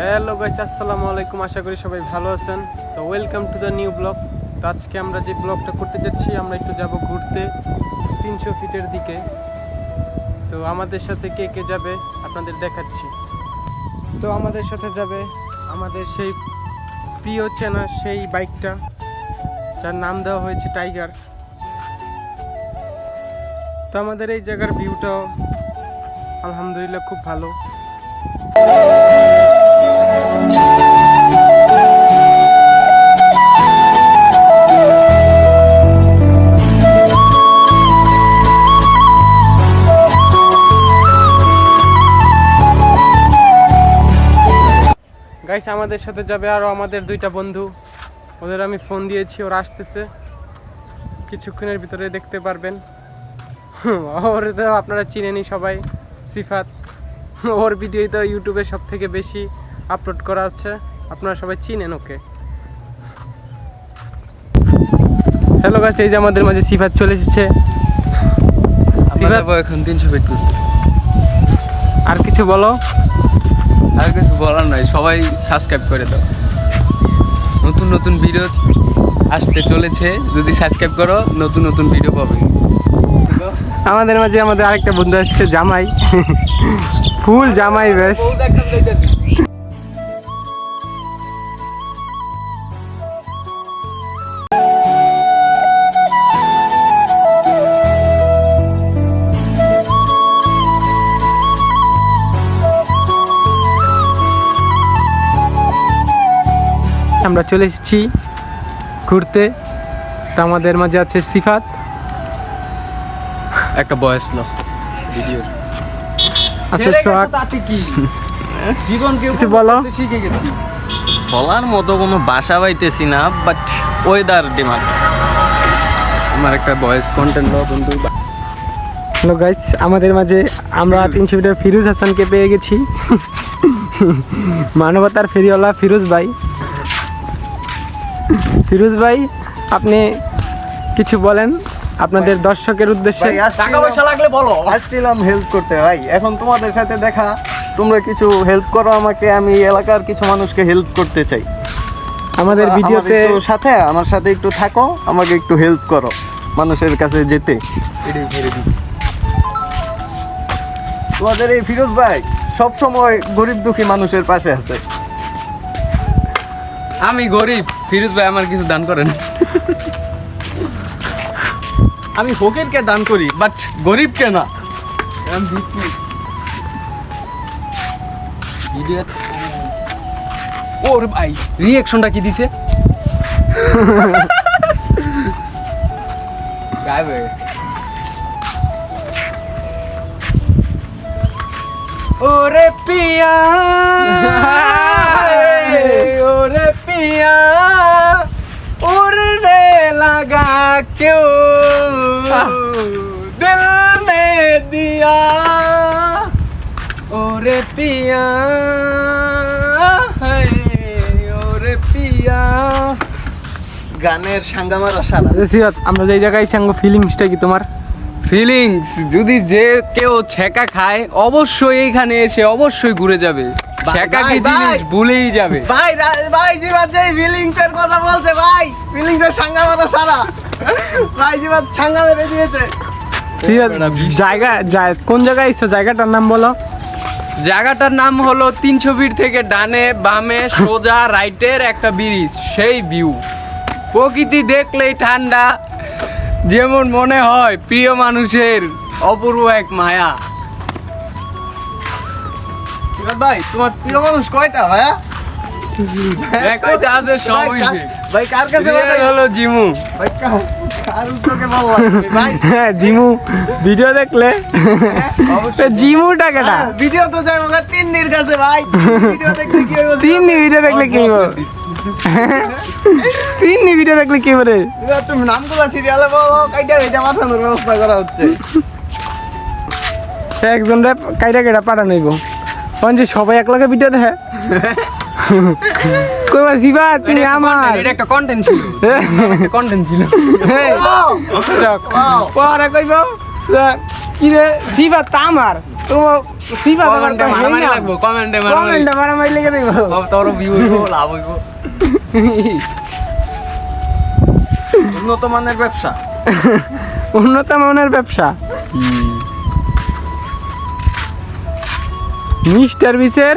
Hello guys, আসসালামু আলাইকুম। আশা করি সবাই ভালো আছেন। তো welcome to the new blog. তো আজকে আমরা যে ব্লগটা করতে যাচ্ছি, আমরা একটু যাব ঘুরতে 300 ফিটের দিকে। তো আমাদের সাথে কে কে যাবে আপনাদের দেখাচ্ছি। তো আমাদের সাথে যাবে আমাদের সেই প্রিয় চেনা সেই বাইকটা, যার নাম দেওয়া হয়েছে টাইগার। তো আমাদের এই জায়গার ভিউটাও আলহামদুলিল্লাহ খুব ভালো। গাইস, আমাদের সাথে যাবে আরও আমাদের দুইটা বন্ধু। ওদের আমি ফোন দিয়েছি, ওরা আসতেছে কিছুক্ষণের ভিতরে, দেখতে পারবেন। ওর তো আপনারা চিনেনি সবাই, সিফাত। ওর ভিডিও তো ইউটিউবে সব থেকে বেশি আপলোড করা আছে, আপনারা সবাই চিনেন ওকে। হ্যালো গাইস, এই যে আমাদের মাঝে সিফাত চলে এসেছে। এখন 300 ফিট করতে। আর কিছু বলো? আর কিছু বলার নাই, সবাই সাবস্ক্রাইব করে দাও। নতুন নতুন ভিডিও আসতে চলেছে, যদি সাবস্ক্রাইব করো নতুন নতুন ভিডিও পাবে। আমাদের মাঝে আমাদের আরেকটা বন্ধু আসছে, জামাই। ফুল জামাই বেশ। আমরা চলে এসেছি ঘুরতে। তো আমাদের মাঝে আছে সিফাত। একটা বয়স লো ভিডিওর আছে সোহাগ। জীবনকে কিছু বলো। শিখে গেছি, বলার মতো কোনো ভাষা পাইতেছি না, বাট ওয়েদার ডিমান্ড। আমার একটা ভয়েস কন্টেন্ট লো বন্ধু। হ্যালো গাইস, আমাদের মাঝে আমরা 300 ফিটের ফিরোজ হাসানকে পেয়ে গেছি। মানবতার ফেরিওয়ালা ফিরোজ ভাই। ফিরোজ ভাই, আপনি কিছু বলেন আপনাদের দর্শকের উদ্দেশ্যে। টাকা পয়সা লাগলে বলো। আসছিলাম হেল্প করতে ভাই, এখন তোমাদের সাথে দেখা, তোমরা কিছু হেল্প করো আমাকে, আমি এলাকার কিছু মানুষকে হেল্প করতে চাই। আমাদের ভিডিওতে আমার সাথে একটু থাকো, আমাকে একটু হেল্প করো মানুষের কাছে যেতে। তোমাদের এই ফিরোজ ভাই সব সময় গরিব দুঃখী মানুষের পাশে আছে। আমি গরিব, ফিরোজ ভাই আমার কিছু দান করেন। আমি ফকিরকে দান করি, বাট গরিবকে না। ওর ভাই রিঅ্যাকশনটা কি দিছে? গায়েব হয়ে গেছে। ওরে পিয়া, ওরে পিয়া, उड़ने लगा क्यों दिल ने दिया, ओरे पिया, ओरे पिया। গানের সাঙ্গামারা সারা। সিফাত, আমরা যে জায়গায় সাঙ্গ, ফিলিংসটা কি তোমার? ফিলিংস, যদি যে কেউ ছেকা খায় অবশ্যই এইখানে এসে অবশ্যই ঘুরে যাবে। ছেকা কি জিনিস ভুলেই যাবে। ভাই ভাই জিবাত যে ফিলিংস এর কথা বলছে, ভাই ফিলিংস এর সাঙ্গামারা সারা। ভাই জিবাত সাঙ্গা মেরে দিয়েছে। সিফাত, কোন জায়গায় এসছো? জায়গাটার নাম বলো। জায়গাটার নাম হলো 300 ফিট থেকে ডানে বামে সোজা রাইটের একটা ব্রিজ, সেই ভিউ। প্রকৃতি দেখলেই ঠান্ডা, যেমন মনে হয় প্রিয় মানুষের অপূর্ব এক মায়া। ভাই তোমার প্রিয় মানুষ কয়টা ভাইয়া? একটা আছে সবাই। ভাই কার কাছে হলো জিমু। ভাই কার উত্তরকে বলবো ভাই? হ্যাঁ, জিমু ভিডিও দেখলে জিমুটা কেটা? ভিডিও তো যাই মগা 3 নির কাছে ভাই। ভিডিও দেখলে কি হইব? 3 ভিডিও দেখলে কি হবে? 3 ভিডিও দেখলে কি হবে? তুমি নামগুলো সিরিয়ালে বলো, কাইটা এটা পাঠানোর ব্যবস্থা করা হচ্ছে। একজন রে কাইটা পাঠানো হইব। যে সবাই একলাগে ভিডিও দেখে। কইবা শিবা তুমি আমার, এটা একটা কন্টেন্ট ছিল, একটা কন্টেন্ট ছিল। পরে কইব কি রে শিবা তা আমার কমেন্টে মারামারি লাগবো, কমেন্টে মারামারি। মারামারি লেগে দেবো। তোর ভিউ হইব, লাভ হইব। উন্নত মানের ব্যবসা। উন্নত মানের ব্যবসা। মিস্টার বিসের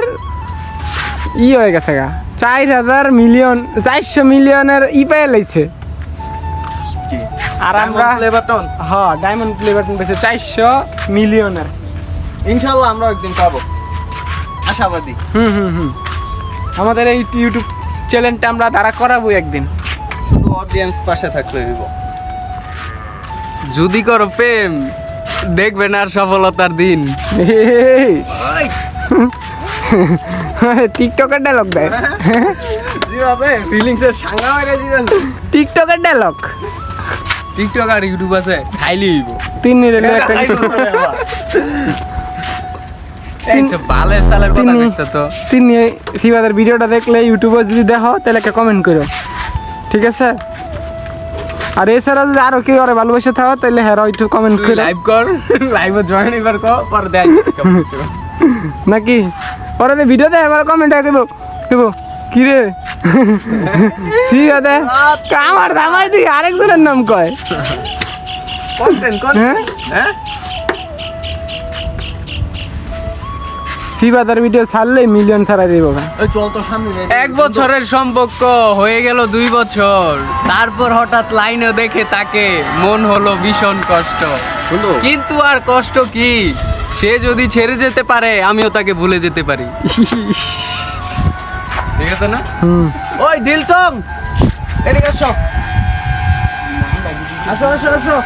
হয়ে গেছে গা 400 মিলিয়নের পেয়ে লাইছে। আর আমরা বাটন হ্যাঁ ডায়মন্ড প্লে বাটন পেয়েছে 400 মিলিয়নের। ইনশাআল্লাহ আমরা একদিন পাবো, আশাবাদী। আমাদের এই ইউটিউব চ্যানেলটা আমরা দাঁড়া করাবো একদিন। শুধু অডিয়েন্স পাশে থাকলে হইব। যদি করো প্রেম দেখবেন আর সফলতার দিন। টিকটকের ডায়লগ দেয়। জিবাতে ফিলিংসের সাঙ্গা মেরে দিয়েছে। টিকটকের ডায়লগ। টিকটক আর ইউটিউব আছে, খাইলে হইব। 3 মিনিট একটা এইসব বালের সালের কথা কইছ তো। তিনি সিবাদের ভিডিওটা দেখলে ইউটিউবে যদি দেখো তাহলে একটা কমেন্ট করো, ঠিক আছে? আর এছাড়া যদি আরো কেউ আরে ভালোবাসে থাকো তাহলে হ্যাঁ একটু কমেন্ট তুই করো লাইভ কর, লাইভে জয়েন এবার কর, পরে দেখ নাকি পরে ভিডিও দেয় এবার কমেন্ট দেবো দেবো কি রে ঠিক আছে। আমার দামাই দিই আরেকজনের নাম কয় কন্টেন্ট হ্যাঁ সিবাদার ভিডিও ছাড়লেই মিলিয়ন ছাড়াই দেবো। এই চল তো সামনে যাই। 1 বছরের সম্পর্ক হয়ে গেল 2 বছর, তারপর হঠাৎ লাইনে দেখে তাকে মন হলো ভীষণ কষ্ট। বন্ধু কিন্তু আর কষ্ট কি, সে যদি ছেড়ে যেতে পারে আমিও তাকে ভুলে যেতে পারি। ঠিক আছে না? ওই ডিলটন এদিকে আসো আসো আসো আসো।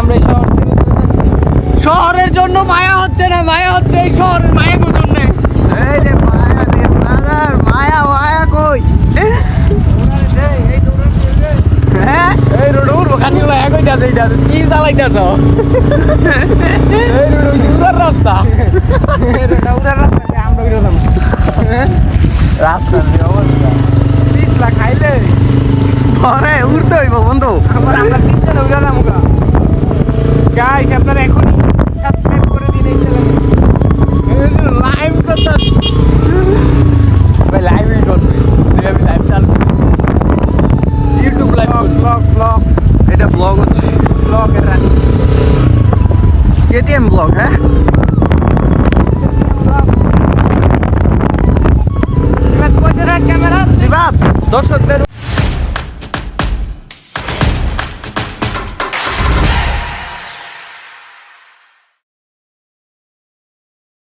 আমরা এই শহর ছেড়ে চলে যাচ্ছি। শহরের জন্য মায়া হচ্ছে না, মায়া হচ্ছে এই শহরের মায়া গুজর নেই। এই রে মায়া রে ব্রাদার, মায়া মায়া কই? হ্যাঁ এই রোড উড়বো খানি হলো এক হইতে আছে, এইটা কি চালাইতেছ? এই রোড উড়ার রাস্তা, আমরা বেরোলাম রাস্তার যে অবস্থা। পিছলা খাইলে পরে উড়তে হইব বন্ধু। আমরা 3 জন উড়ালাম গা। গাইস আপনারা এখনই সাবস্ক্রাইব করে দিন এই চ্যানেলে। লাইভ করতাস ভাই, লাইভই করবি তুই, আমি লাইভ চালু ইউটিউব লাইভ ব্লগ এটা ব্লগ হচ্ছে, ব্লগের রানী কেটিএম ব্লগ। হ্যাঁ ক্যামেরা শিবাব দর্শকদের